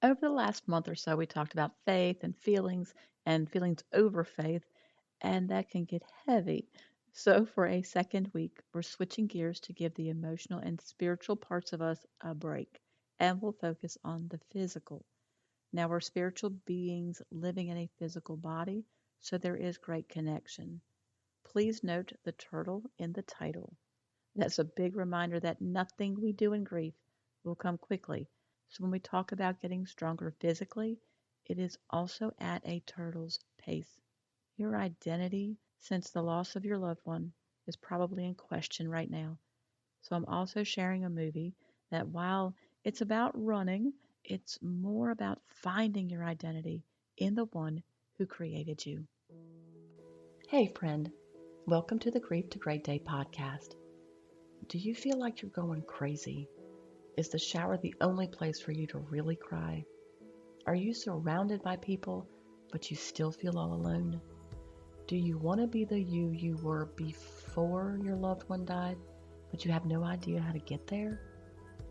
Over the last month or so, we talked about faith and feelings over faith, and that can get heavy. So, for a second week, we're switching gears to give the emotional and spiritual parts of us a break, and we'll focus on the physical. Now, we're spiritual beings living in a physical body, so there is great connection. Please note the turtle in the title. That's a big reminder that nothing we do in grief will come quickly. So when we talk about getting stronger physically, it is also at a turtle's pace. Your identity since the loss of your loved one is probably in question right now. So I'm also sharing a movie that while it's about running, it's more about finding your identity in the one who created you. Hey, friend. Welcome to the Grief to Great Day podcast. Do you feel like you're going crazy? Is the shower the only place for you to really cry? Are you surrounded by people, but you still feel all alone? Do you want to be the you were before your loved one died, but you have no idea how to get there?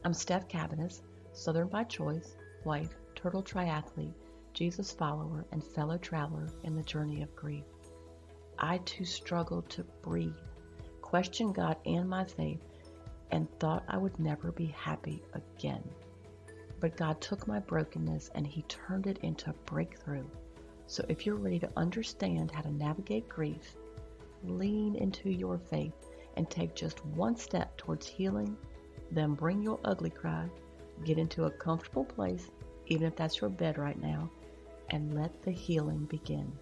I'm Steph Cabanis, Southern by choice, wife, turtle triathlete, Jesus follower, and fellow traveler in the journey of grief. I too struggled to breathe, questioned God and my faith, and thought I would never be happy again. But God took my brokenness and He turned it into breakthrough. So if you're ready to understand how to navigate grief, lean into your faith and take just one step towards healing, then bring your ugly cry, get into a comfortable place, even if that's your bed right now, and let the healing begin.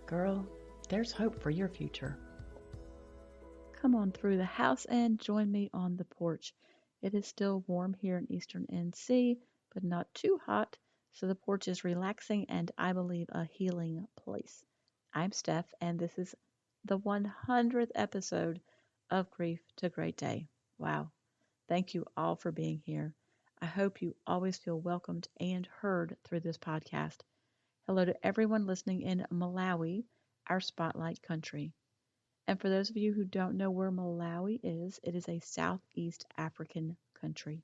Girl, there's hope for your future. Come on through the house and join me on the porch. It is still warm here in Eastern NC, but not too hot, so the porch is relaxing and I believe a healing place. I'm Steph, and this is the 100th episode of Grief to Great Day. Wow. Thank you all for being here. I hope you always feel welcomed and heard through this podcast. Hello to everyone listening in Malawi, our spotlight country. And for those of you who don't know where Malawi is, it is a Southeast African country.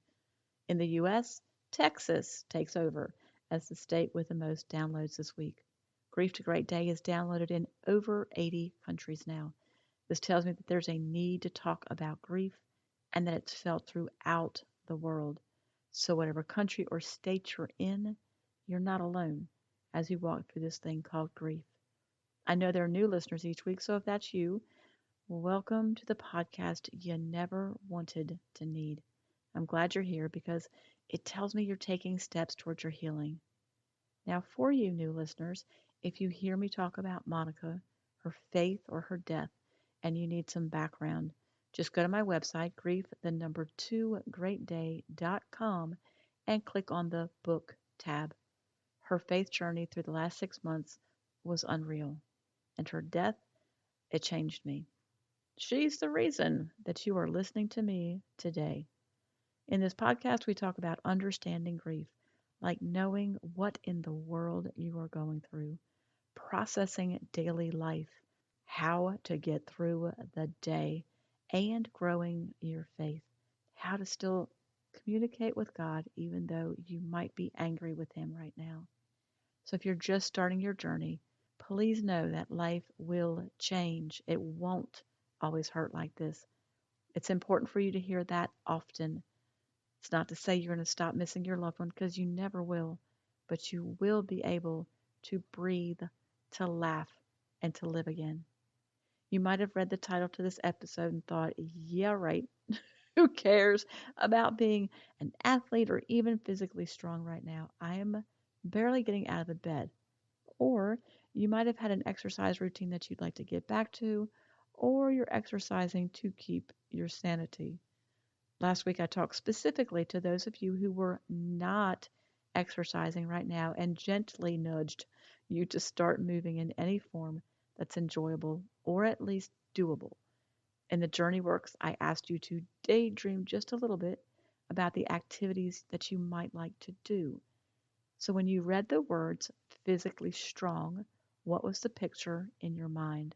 In the US, Texas takes over as the state with the most downloads this week. Grief to Great Day is downloaded in over 80 countries now. This tells me that there's a need to talk about grief and that it's felt throughout the world. So, whatever country or state you're in, you're not alone as you walk through this thing called grief. I know there are new listeners each week, so if that's you, welcome to the podcast you never wanted to need. I'm glad you're here because it tells me you're taking steps towards your healing. Now, for you new listeners, if you hear me talk about Monica, her faith, or her death, and you need some background, just go to my website, grief2greatday.com, and click on the book tab. Her faith journey through the last 6 months was unreal, and her death, it changed me. She's the reason that you are listening to me today. In this podcast, we talk about understanding grief, like knowing what in the world you are going through, processing daily life, how to get through the day, and growing your faith, how to still communicate with God even though you might be angry with Him right now. So if you're just starting your journey, please know that life will change. It won't always hurt like this. It's important for you to hear that often. It's not to say you're going to stop missing your loved one because you never will, but you will be able to breathe, to laugh, and to live again. You might have read the title to this episode and thought, yeah, right. Who cares about being an athlete or even physically strong right now? I am barely getting out of the bed. Or you might have had an exercise routine that you'd like to get back to, or you're exercising to keep your sanity. Last week, I talked specifically to those of you who were not exercising right now and gently nudged you to start moving in any form that's enjoyable or at least doable. In the Journey Works, I asked you to daydream just a little bit about the activities that you might like to do. So when you read the words physically strong, what was the picture in your mind?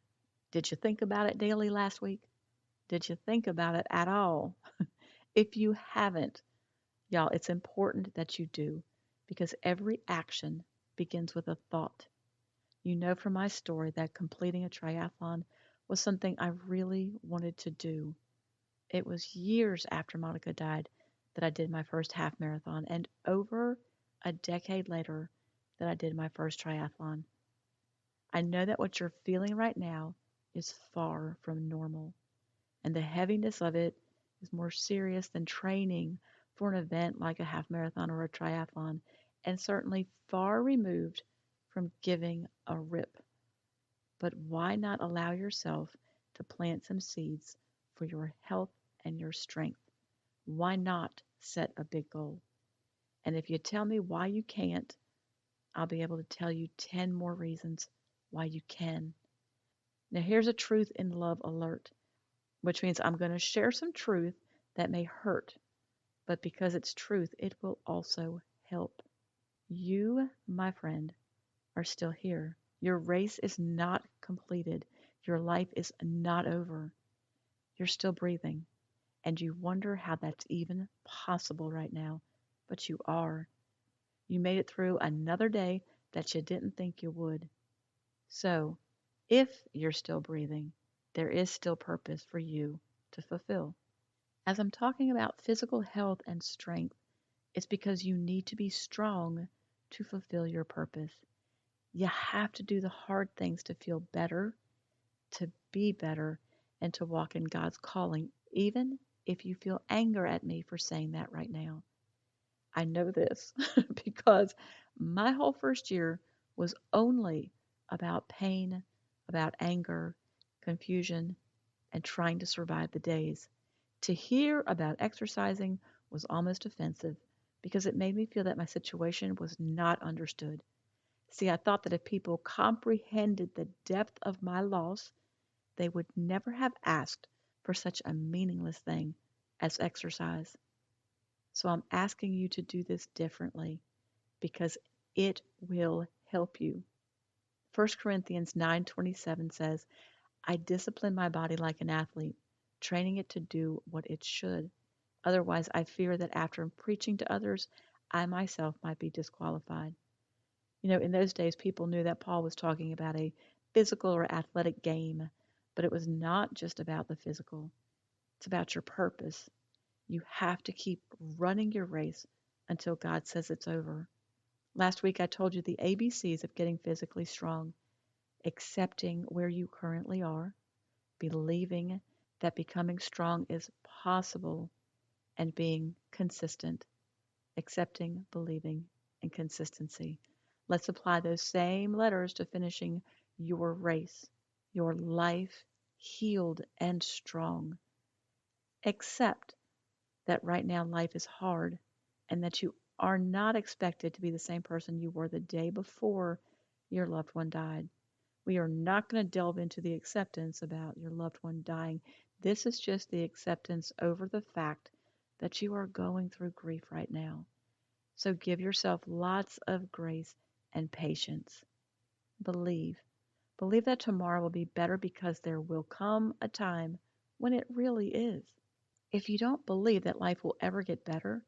Did you think about it daily last week? Did you think about it at all? If you haven't, y'all, it's important that you do. because every action begins with a thought. You know from my story that completing a triathlon was something I really wanted to do. It was years after Monica died that I did my first half marathon, and over a decade later that I did my first triathlon. I know that what you're feeling right now is far from normal, and the heaviness of it is more serious than training for an event like a half marathon or a triathlon, and certainly far removed from giving a rip. But why not allow yourself to plant some seeds for your health and your strength? Why not set a big goal? And if you tell me why you can't, I'll be able to tell you 10 more reasons why you can. Now, here's a truth in love alert, which means I'm going to share some truth that may hurt, but because it's truth, it will also help. You, my friend, are still here. Your race is not completed. Your life is not over. You're still breathing, and you wonder how that's even possible right now, but you are. You made it through another day that you didn't think you would. So, if you're still breathing, there is still purpose for you to fulfill. As I'm talking about physical health and strength, it's because you need to be strong to fulfill your purpose. You have to do the hard things to feel better, to be better, and to walk in God's calling, even if you feel anger at me for saying that right now. I know this because my whole first year was only about pain, about anger, confusion, and trying to survive the days. To hear about exercising was almost offensive because it made me feel that my situation was not understood. See, I thought that if people comprehended the depth of my loss, they would never have asked for such a meaningless thing as exercise. So I'm asking you to do this differently because it will help you. 1 Corinthians 9:27 says, I discipline my body like an athlete, training it to do what it should. Otherwise, I fear that after preaching to others, I myself might be disqualified. In those days, people knew that Paul was talking about a physical or athletic game, but it was not just about the physical, it's about your purpose. You have to keep running your race until God says it's over. Last week, I told you the ABCs of getting physically strong: accepting where you currently are, believing that becoming strong is possible, and being consistent. Accepting, believing, and consistency. Let's apply those same letters to finishing your race, your life healed and strong. Accept that right now life is hard and that you are not expected to be the same person you were the day before your loved one died. We are not going to delve into the acceptance about your loved one dying. This is just the acceptance over the fact that you are going through grief right now. So give yourself lots of grace and patience. Believe. Believe that tomorrow will be better because there will come a time when it really is. If you don't believe that life will ever get better,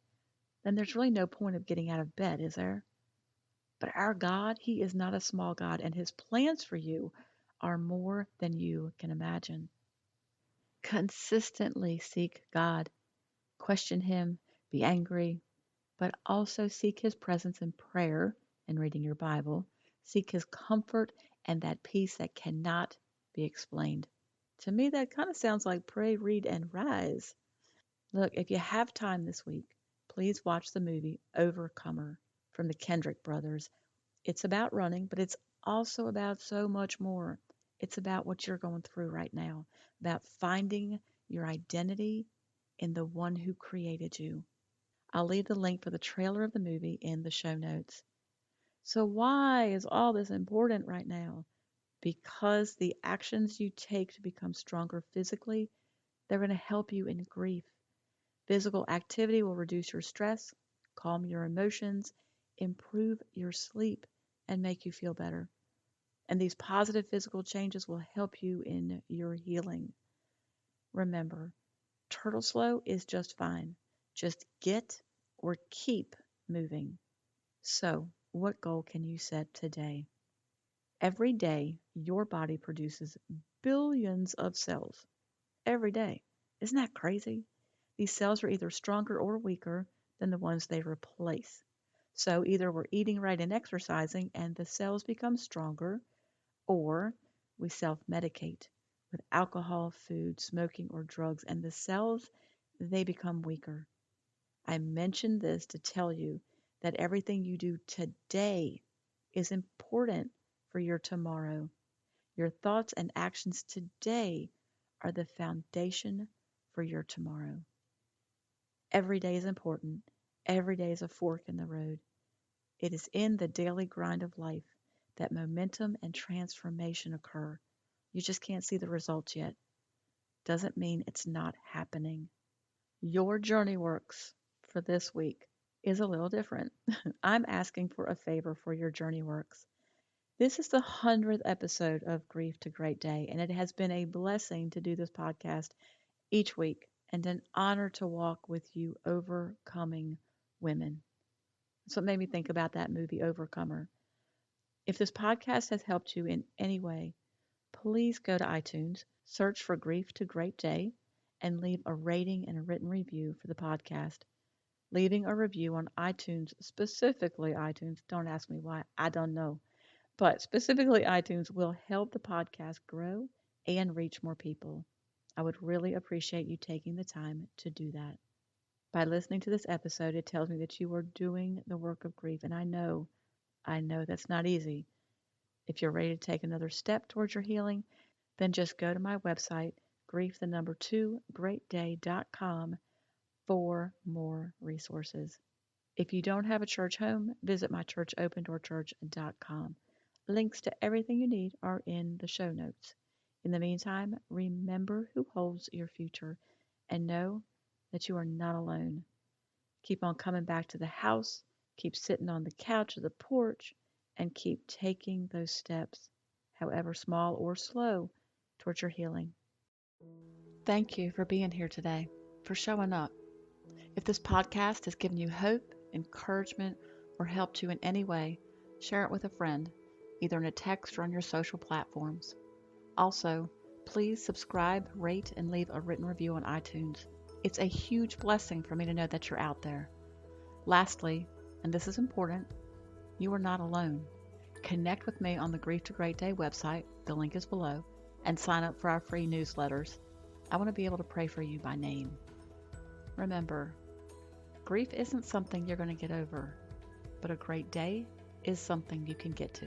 then there's really no point of getting out of bed, is there? But our God, He is not a small God, and His plans for you are more than you can imagine. Consistently seek God, question Him, be angry, but also seek His presence in prayer and reading your Bible. Seek His comfort and that peace that cannot be explained. To me, that kind of sounds like pray, read, and rise. Look, if you have time this week, please watch the movie Overcomer from the Kendrick brothers. It's about running, but it's also about so much more. It's about what you're going through right now, about finding your identity in the one who created you. I'll leave the link for the trailer of the movie in the show notes. So, why is all this important right now? Because the actions you take to become stronger physically, they're going to help you in grief. Physical activity will reduce your stress, calm your emotions, improve your sleep, and make you feel better. And these positive physical changes will help you in your healing. Remember, turtle slow is just fine. Just get or keep moving. So, what goal can you set today? Every day, your body produces billions of cells. Every day. Isn't that crazy? These cells are either stronger or weaker than the ones they replace. So, either we're eating right and exercising and the cells become stronger, or we self medicate with alcohol, food, smoking, or drugs, and the cells, they become weaker. I mention this to tell you that everything you do today is important for your tomorrow. Your thoughts and actions today are the foundation for your tomorrow. Every day is important. Every day is a fork in the road. It is in the daily grind of life that momentum and transformation occur. You just can't see the results yet. Doesn't mean it's not happening. Your journey works for this week is a little different. I'm asking for a favor for your journey works. This is the 100th episode of Grief to Great Day, and it has been a blessing to do this podcast each week and an honor to walk with you overcoming women. That's what made me think about that movie, Overcomer. If this podcast has helped you in any way, please go to iTunes, search for Grief to Great Day, and leave a rating and a written review for the podcast. Leaving a review on iTunes, specifically iTunes, don't ask me why, I don't know, but specifically iTunes will help the podcast grow and reach more people. I would really appreciate you taking the time to do that. By listening to this episode, it tells me that you are doing the work of grief, and I know that's not easy. If you're ready to take another step towards your healing, then just go to my website, grief2greatday.com, for more resources. If you don't have a church home, visit my church, opendoorchurch.com. Links to everything you need are in the show notes. In the meantime, remember who holds your future and know that you are not alone. Keep on coming back to the house, keep sitting on the couch or the porch, and keep taking those steps, however small or slow, towards your healing. Thank you for being here today, for showing up. If this podcast has given you hope, encouragement, or helped you in any way, share it with a friend, either in a text or on your social platforms. Also, please subscribe, rate, and leave a written review on iTunes. It's a huge blessing for me to know that you're out there. Lastly, and this is important, you are not alone. Connect with me on the Grief to Great Day website, the link is below, and sign up for our free newsletters. I want to be able to pray for you by name. Remember, grief isn't something you're going to get over, but a great day is something you can get to.